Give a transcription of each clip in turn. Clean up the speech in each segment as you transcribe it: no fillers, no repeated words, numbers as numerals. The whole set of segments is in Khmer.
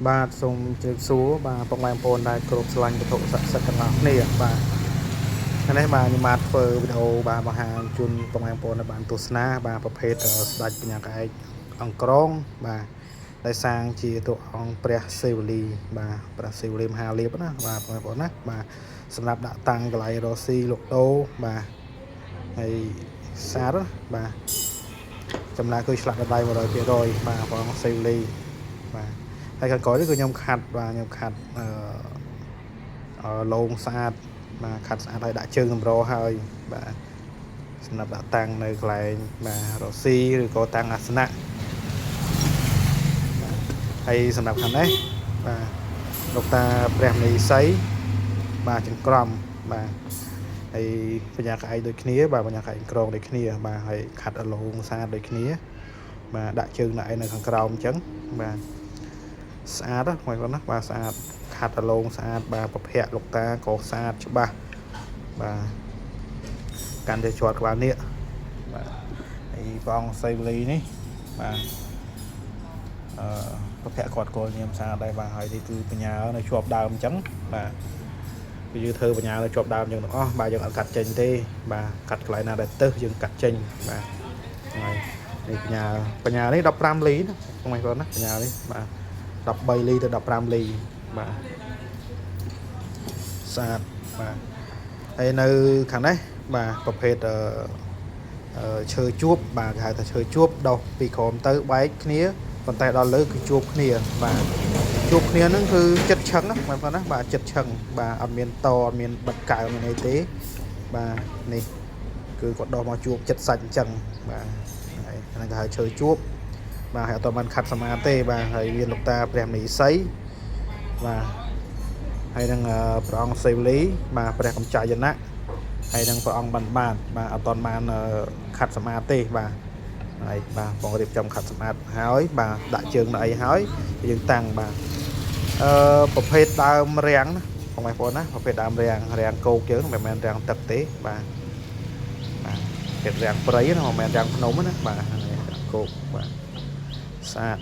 បាទសូមជម្រាបសួរបាទពុកម៉ែបងប្អូនដែលគោរពស្រឡាញ់វត្ថុស័ក្តិសិទ្ធិទាំងអស់គ្នាបាទថ្ងៃនេះបាទខ្ញុំបានធ្វើវីដេអូបាទបង្ហាញជូនពុកម៉ែបងប្អូនដែលបានទស្សនាបាទប្រភេទស្ដេចបញ្ញាក្អែកអង្គរងបាទដែលសាងជាតួអង្គព្រះសិវលីបាទព្រះសិវលីមហាលៀបណាបាទបងប្អូនណាបាទសម្រាប់ដាក់តាំងកន្លែងរស់ស៊ីលោកដូបាទហើយសារបាទចម្លាក់គឺឆ្លាក់ដៃ 100% បាទព្រះអង្គសិវលីបាទហើយខាងក្រោយនេះគឺខ្ញុំខាត់បាទខ្ញុំខាត់លោងស្អាតបាទខាត់ស្អាតហើយដាក់ជើងតម្រហើយបាទសម្រាប់ដាក់តាំងនៅកន្លែងបាទរស់ស៊ីឬក៏តាំងអាសនៈហើយសម្រាប់ខាងនេះបាទលោកតាព្រះមនីសីបាទចង្ក្រមបាទហើយបញ្ញាក្អែកដូចគ្នាបាទបញ្ញាក្អែកក្រងដូចគ្នាបាទហើយខាត់លោងស្អាតដូចគ្នាបាទដាក់ជើងដាក់ឯនៅខាងក្រោមអញ្ចឹងបាទស្អាតហ្នឹងបងប្អូនណាបាទស្អាតខាត់ដលងស្អាតបាទប្រភពលោកតាក៏ស្អាតច្បាស់បាទកាន់តែជាប់ក្បាលនេះបាទហើយព្រះអង្គសីវលីនេះបាទប្រភពគាត់គោលញៀមស្អាតដែរបាទហើយនេះគឺបញ្ញានៅជាប់ដើមអញ្ចឹងបាទគឺយើងធ្វើបញ្ញានៅជាប់ដើមអញ្ចឹងទាំងអស់បាទយើងអត់កាត់ចេញទេបាទកាត់កន្លែងណាដែលទៅយើងកាត់ចេញបាទហើយនេះបញ្ញានេះ15លីណាបងប្អូនណាបញ្ញានេះបាទ13លីទៅ15លីបាទស្អាតបាទហើយនៅខាងនេះបាទប្រភេទឈើជួបបាទគេហៅថាឈើជួបដោះពីក្រោមទៅបែកគ្នាប៉ុន្តែដល់លើគឺជួបគ្នាបាទជួបគ្នាហ្នឹងគឺចិត្តឆឹងណាបងប្អូនណាបាទចិត្តឆឹងបាទអត់មានតអត់មានបិទកៅមានអីទេបាទនេះគឺគាត់ដោះមកជួបចិត្តសាច់អញ្ចឹងបាទហើយហ្នឹងគេហៅឈើជួបបាទហើយអត់បានខាត់សមាទេបាទហើយមានលោកតាព្រះមនីសីបាទហើយនឹងព្រះអង្គសិវលីបាទព្រះកម្ចាយណៈហើយនឹងព្រះអង្គបានបាទអត់បានខាត់សមាទេបាទហើយបាទបងរៀបចំខាត់សមាហើយបាទដាក់ជើងនៅអីហើយយើងតាំងបាទប្រភេទដើមរាំងណាបងប្អូនណាប្រភេទដើមរាំងគោកយើងមិនមែនរាំងទឹកទេបាទបាទប្រភេទរាំងព្រៃណាមិនមែនរាំងភ្នំណាបាទគោកបាទស្អាត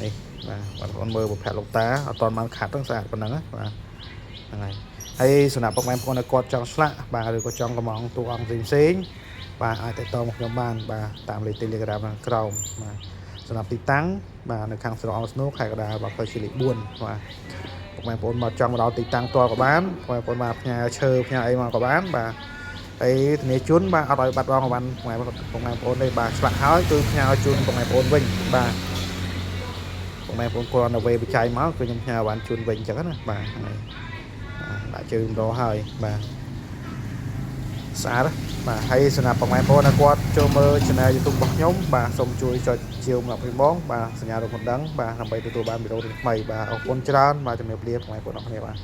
នេះបាទបងប្អូនមើលប្រភេទលោកតាអត់បានខាត់ហ្នឹងស្អាតប៉ុណ្ណឹងណាបាទហ្នឹងហើយសម្រាប់ពុកម៉ែបងប្អូនដែលគាត់ចង់ឆ្លាក់បាទឬក៏ចង់កំងតួអង្គផ្សេងបាទអាចតិតតមកខ្ញុំបានបាទតាមលេខ Telegram ខាងក្រោមបាទសម្រាប់ទីតាំងបាទនៅខាងស្រុកអង្គស្នូខេត្តកណ្ដាលបាទផ្លូវជាលេខ 4 បាទពុកម៉ែបងប្អូនមកចង់មកដល់ទីតាំងផ្ទាល់ក៏បានពុកម៉ែបងប្អូនមកផ្ញើឈើផ្ញើអីមកក៏បានបាទហើយធានាជូនបាទអត់ឲ្យបាត់បង់ក៏បានពុកម៉ែបងប្អូនទេបាទឆ្លាក់ហើយគឺផ្ញើជូនពុកម៉ែបងប្អូនវិញបាទពុកម៉ែបងប្អូនគ្រាន់តែវេបច្ច័យមកគឺខ្ញុំផ្ញើបានជូនវិញអញ្ចឹងណាបាទហើយដាក់ជើងរហើយបាទស្អាតបាទហើយសម្រាប់ពុកម៉ែបងប្អូនដែលគាត់ចូលមើល Channel YouTube របស់ខ្ញុំបាទសូមជួយចុចជាវម្លប់ពីបងបាទសញ្ញារូបកណ្ដឹងបាទដើម្បីទទួលបានវីដេអូថ្មីបាទអរគុណច្រើនបាទជំរាបលាពុកម៉ែបងប្អូនអរគ្នាបាទ